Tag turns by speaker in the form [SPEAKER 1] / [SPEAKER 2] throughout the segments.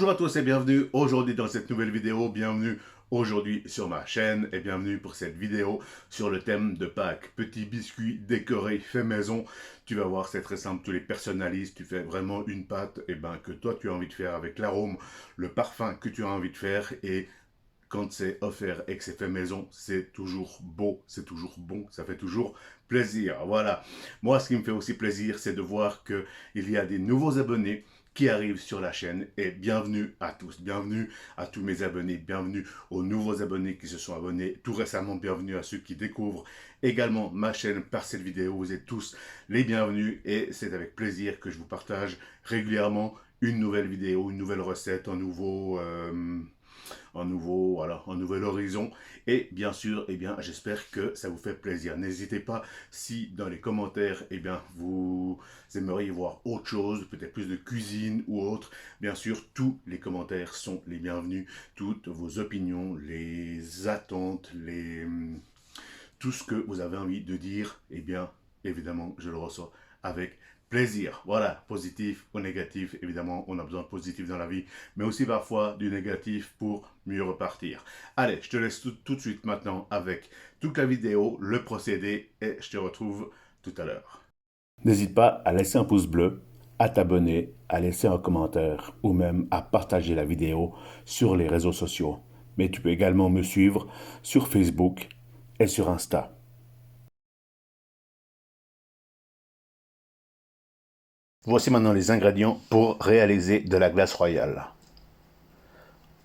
[SPEAKER 1] Bonjour à tous et bienvenue aujourd'hui dans cette nouvelle vidéo, bienvenue aujourd'hui sur ma chaîne et bienvenue pour cette vidéo sur le thème de Pâques. Petits biscuits décorés fait maison, tu vas voir c'est très simple, tu les personnalises, tu fais vraiment une pâte que toi tu as envie de faire avec l'arôme, le parfum que tu as envie de faire et quand c'est offert et que c'est fait maison, c'est toujours beau, c'est toujours bon, ça fait toujours plaisir. Voilà. Moi, ce qui me fait aussi plaisir, c'est de voir qu'il y a des nouveaux abonnés qui arrivent sur la chaîne et bienvenue à tous, bienvenue à tous mes abonnés, bienvenue aux nouveaux abonnés qui se sont abonnés tout récemment, bienvenue à ceux qui découvrent également ma chaîne par cette vidéo, vous êtes tous les bienvenus et c'est avec plaisir que je vous partage régulièrement une nouvelle vidéo, une nouvelle recette, voilà, un nouvel horizon. Et bien sûr, j'espère que ça vous fait plaisir. N'hésitez pas si dans les commentaires, vous aimeriez voir autre chose, peut-être plus de cuisine ou autre. Bien sûr, tous les commentaires sont les bienvenus. Toutes vos opinions, les attentes, tout ce que vous avez envie de dire, évidemment, je le reçois avec plaisir. Voilà, positif ou négatif, évidemment, on a besoin de positif dans la vie, mais aussi parfois du négatif pour mieux repartir. Allez, je te laisse tout de suite maintenant avec toute la vidéo, le procédé, et je te retrouve tout à l'heure. N'hésite pas à laisser un pouce bleu, à t'abonner, à laisser un commentaire ou même à partager la vidéo sur les réseaux sociaux. Mais tu peux également me suivre sur Facebook et sur Insta. Voici maintenant les ingrédients pour réaliser de la glace royale.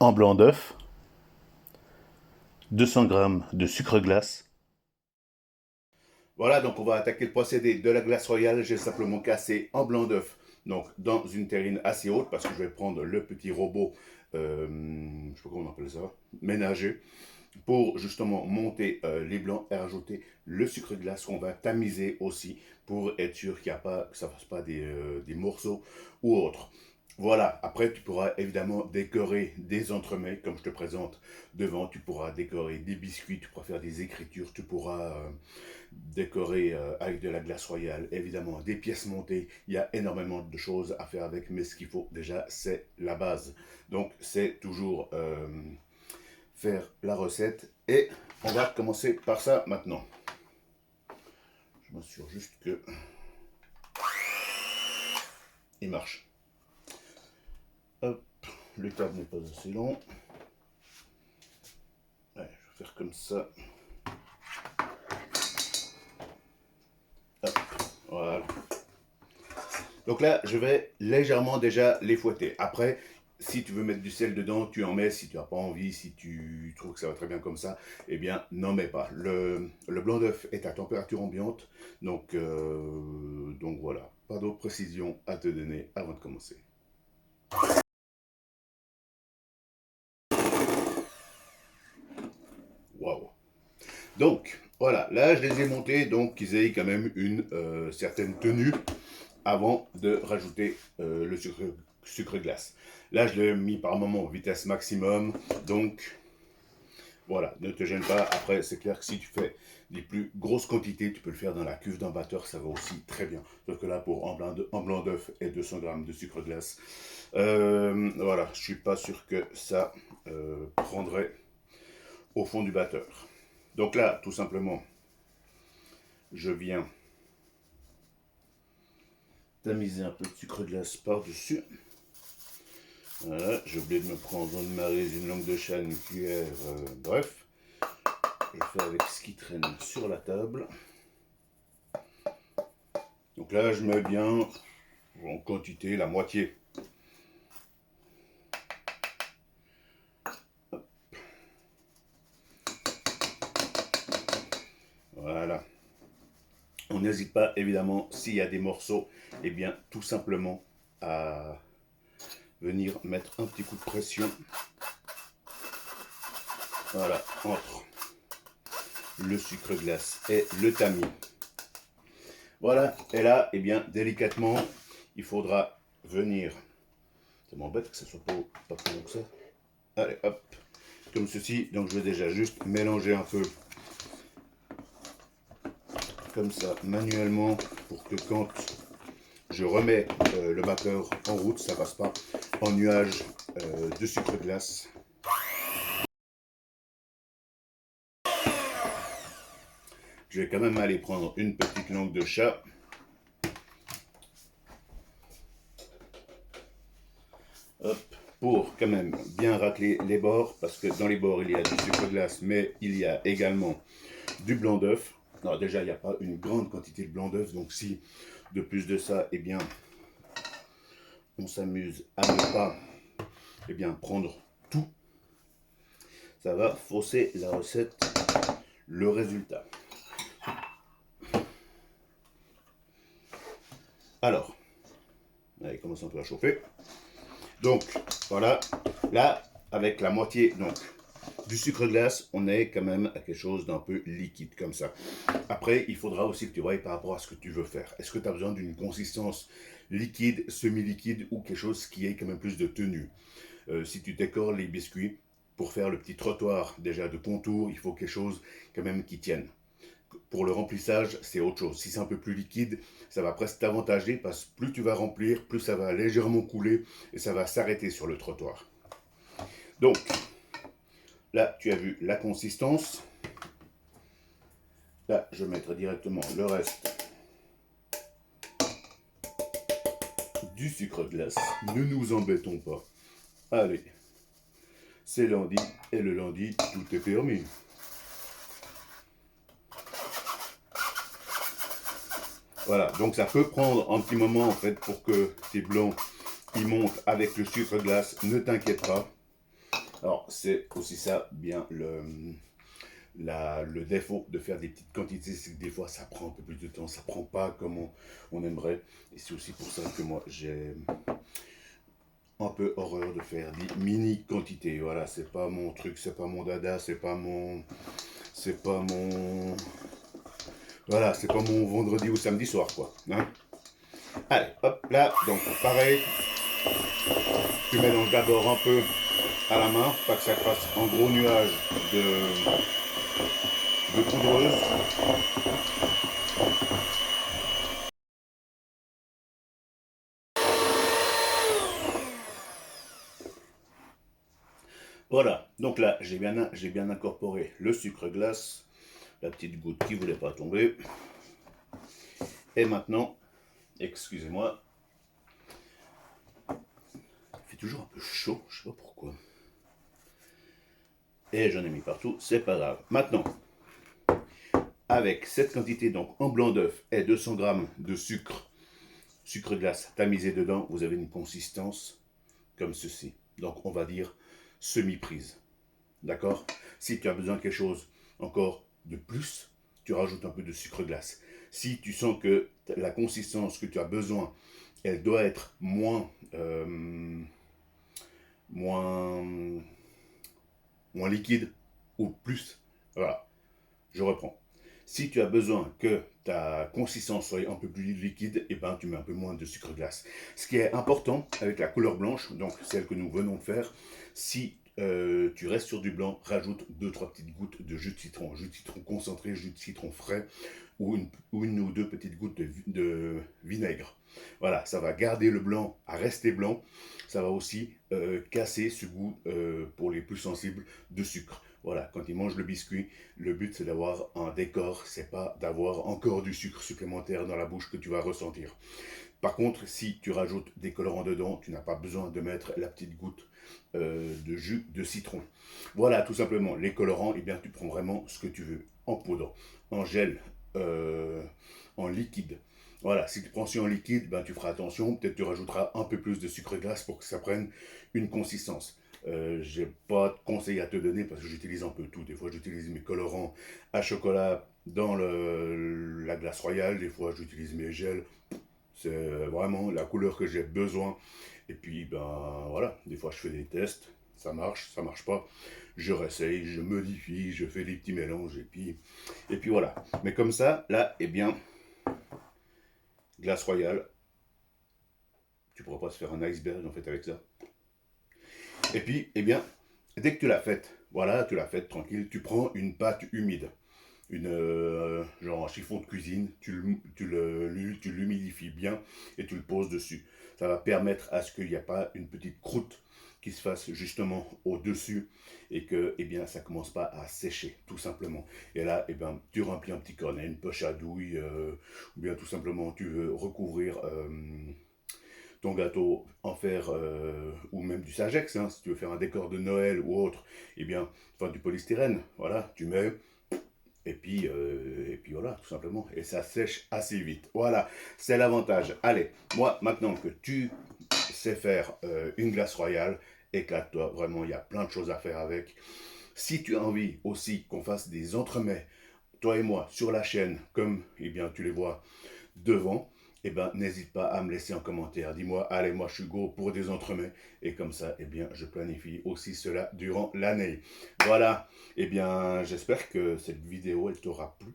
[SPEAKER 1] Un blanc d'œuf, 200 g de sucre glace. Voilà, donc on va attaquer le procédé de la glace royale. J'ai simplement cassé un blanc d'œuf donc dans une terrine assez haute parce que je vais prendre le petit robot, je sais pas comment on appelle ça, ménager, pour justement monter les blancs et rajouter le sucre glace qu'on va tamiser aussi pour être sûr qu'il y a pas, que ça ne fasse pas des morceaux ou autres. Voilà, après tu pourras évidemment décorer des entremets comme je te présente devant, tu pourras décorer des biscuits, tu pourras faire des écritures, tu pourras décorer avec de la glace royale, évidemment des pièces montées, il y a énormément de choses à faire avec, mais ce qu'il faut déjà c'est la base. Donc c'est toujours faire la recette et on va commencer par ça maintenant. Je m'assure juste que il marche. Hop, le câble n'est pas assez long. Ouais, je vais faire comme ça. Hop, voilà. Donc là, je vais légèrement déjà les fouetter. Après, si tu veux mettre du sel dedans, tu en mets. Si tu n'as pas envie, si tu trouves que ça va très bien comme ça, n'en mets pas. Le blanc d'œuf est à température ambiante. Donc voilà, pas d'autres précisions à te donner avant de commencer. Waouh! Donc, voilà, là je les ai montés, donc qu'ils aient quand même une certaine tenue avant de rajouter le sucre glace. Là, je l'ai mis par moment vitesse maximum, donc voilà, ne te gêne pas. Après, c'est clair que si tu fais des plus grosses quantités, tu peux le faire dans la cuve d'un batteur, ça va aussi très bien. Sauf que là, pour un blanc d'œuf et 200 g de sucre glace, voilà, je suis pas sûr que ça prendrait au fond du batteur. Donc là, tout simplement, je viens tamiser un peu de sucre glace par-dessus. Voilà, j'ai oublié de me prendre une maryse, une langue de chat, une cuillère, bref. Je fais avec ce qui traîne sur la table. Donc là, je mets bien en quantité la moitié. Hop. Voilà. On n'hésite pas, évidemment, s'il y a des morceaux, tout simplement à venir mettre un petit coup de pression. Voilà, entre le sucre glace et le tamis. Voilà, et là, délicatement, il faudra venir. Ça m'embête que ça soit pas plus long que ça. Allez, hop, comme ceci. Donc je vais déjà juste mélanger un peu comme ça manuellement pour que quand je remets le batteur en route, ça passe pas en nuage de sucre glace. Je vais quand même aller prendre une petite langue de chat. Hop, pour quand même bien racler les bords, parce que dans les bords il y a du sucre glace, mais il y a également du blanc d'œuf. Alors déjà il n'y a pas une grande quantité de blanc d'œuf, donc si de plus de ça, eh bien, on s'amuse à ne pas prendre tout, ça va fausser la recette, le résultat. Alors, allez, commençons un peu à chauffer. Donc, voilà, là, avec la moitié donc, du sucre glace, on est quand même à quelque chose d'un peu liquide comme ça. Après, il faudra aussi que tu voyes par rapport à ce que tu veux faire. Est-ce que tu as besoin d'une consistance liquide, semi-liquide ou quelque chose qui ait quand même plus de tenue? Si tu décores les biscuits, pour faire le petit trottoir déjà de contour, il faut quelque chose quand même qui tienne. Pour le remplissage, c'est autre chose. Si c'est un peu plus liquide, ça va presque t'avantager parce que plus tu vas remplir, plus ça va légèrement couler et ça va s'arrêter sur le trottoir. Donc, là, tu as vu la consistance. Là, je vais mettre directement le reste du sucre glace. Ne nous embêtons pas. Allez, c'est lundi et le lundi, tout est permis. Voilà, donc ça peut prendre un petit moment en fait pour que tes blancs ils montent avec le sucre glace, ne t'inquiète pas. Alors c'est aussi ça bien le défaut de faire des petites quantités, c'est que des fois ça prend un peu plus de temps, ça prend pas comme on aimerait. Et c'est aussi pour ça que moi j'ai un peu horreur de faire des mini quantités. Voilà, c'est pas mon truc, c'est pas mon dada, c'est pas mon voilà, c'est pas mon vendredi ou samedi soir, quoi. Hein. Allez, hop, là, donc pareil, tu mélanges d'abord un peu à la main, pas que ça fasse un gros nuage de poudreuse. Voilà, donc là, j'ai bien incorporé le sucre glace, la petite goutte qui ne voulait pas tomber. Et maintenant, excusez-moi, il fait toujours un peu chaud, je sais pas pourquoi. Et j'en ai mis partout, c'est pas grave. Maintenant, avec cette quantité donc en blanc d'œuf et 200 g de sucre glace tamisé dedans, vous avez une consistance comme ceci. Donc on va dire semi-prise. D'accord? Si tu as besoin de quelque chose encore de plus, tu rajoutes un peu de sucre glace. Si tu sens que la consistance que tu as besoin, elle doit être moins, moins liquide ou plus, voilà, je reprends. Si tu as besoin que ta consistance soit un peu plus liquide, eh ben, tu mets un peu moins de sucre glace. Ce qui est important avec la couleur blanche, donc celle que nous venons de faire, si tu restes sur du blanc, rajoute 2-3 petites gouttes de jus de citron concentré, jus de citron frais, ou une ou deux petites gouttes de vinaigre. Voilà, ça va garder le blanc à rester blanc. Ça va aussi casser ce goût pour les plus sensibles de sucre. Voilà, quand ils mangent le biscuit, le but c'est d'avoir un décor, c'est pas d'avoir encore du sucre supplémentaire dans la bouche que tu vas ressentir. Par contre, si tu rajoutes des colorants dedans, tu n'as pas besoin de mettre la petite goutte de jus de citron. Voilà, tout simplement, les colorants, eh bien, tu prends vraiment ce que tu veux, en poudre, en gel, en liquide. Voilà, si tu prends ça en liquide, ben, tu feras attention, peut-être tu rajouteras un peu plus de sucre glace pour que ça prenne une consistance. J'ai pas de conseils à te donner parce que j'utilise un peu tout. Des fois, j'utilise mes colorants à chocolat dans la glace royale. Des fois, j'utilise mes gels. C'est vraiment la couleur que j'ai besoin. Et puis, ben voilà, des fois, je fais des tests. Ça marche pas. Je réessaye, je modifie, je fais des petits mélanges. Et puis voilà. Mais comme ça, là, eh bien, glace royale. Tu pourras pas se faire un iceberg en fait avec ça. Et puis, eh bien, dès que tu l'as faite, voilà, tu l'as faite tranquille, tu prends une pâte humide, genre un chiffon de cuisine, tu l'humidifies bien et tu le poses dessus. Ça va permettre à ce qu'il n'y ait pas une petite croûte qui se fasse justement au-dessus et que eh bien, ça ne commence pas à sécher, tout simplement. Et là, eh bien, tu remplis un petit cornet, une poche à douille, ou bien tout simplement tu veux recouvrir ton gâteau en fer ou même du Sagex, hein, si tu veux faire un décor de Noël ou autre, eh bien, enfin du polystyrène, voilà, tu mets et puis voilà, tout simplement. Et ça sèche assez vite. Voilà, c'est l'avantage. Allez, moi, maintenant que tu sais faire une glace royale, éclate-toi. Vraiment, il y a plein de choses à faire avec. Si tu as envie aussi qu'on fasse des entremets, toi et moi, sur la chaîne, comme eh bien, tu les vois devant, eh ben, n'hésite pas à me laisser un commentaire. Dis-moi, allez, moi je suis go pour des entremets. Et comme ça, eh bien, je planifie aussi cela durant l'année. Voilà, eh bien, j'espère que cette vidéo, elle t'aura plu.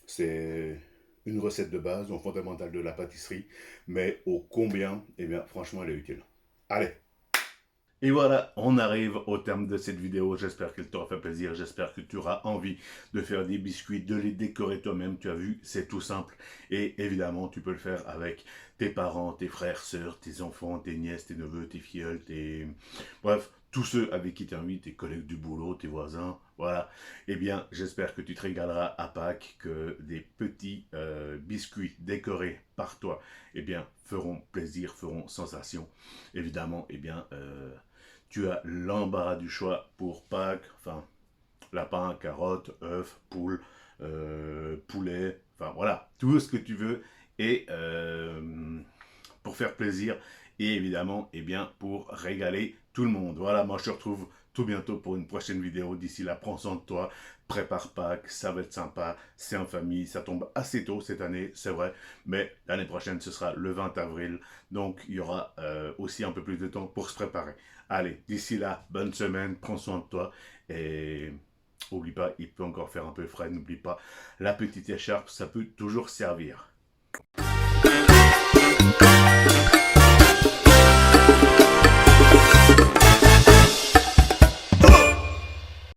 [SPEAKER 1] C'est une recette de base, donc fondamentale de la pâtisserie, mais ô combien, eh bien, franchement, elle est utile. Allez! Et voilà, on arrive au terme de cette vidéo. J'espère qu'elle t'aura fait plaisir. J'espère que tu auras envie de faire des biscuits, de les décorer toi-même. Tu as vu, c'est tout simple. Et évidemment, tu peux le faire avec tes parents, tes frères, sœurs, tes enfants, tes nièces, tes neveux, tes filleuls, tes... Bref, tous ceux avec qui tu as envie, tes collègues du boulot, tes voisins. Voilà. Eh bien, j'espère que tu te régaleras à Pâques, que des petits biscuits décorés par toi, eh bien, feront plaisir, feront sensation. Évidemment, eh bien... tu as l'embarras du choix pour Pâques, enfin, lapin, carotte, œuf, poule, poulet, enfin voilà, tout ce que tu veux. Et pour faire plaisir et évidemment, eh bien, pour régaler tout le monde. Voilà, moi je te retrouve tout bientôt pour une prochaine vidéo. D'ici là, prends soin de toi, prépare Pâques, ça va être sympa, c'est en famille, ça tombe assez tôt cette année, c'est vrai, mais l'année prochaine, ce sera le 20 avril, donc il y aura aussi un peu plus de temps pour se préparer. Allez, d'ici là, bonne semaine, prends soin de toi, et n'oublie pas, il peut encore faire un peu frais, n'oublie pas, la petite écharpe, ça peut toujours servir.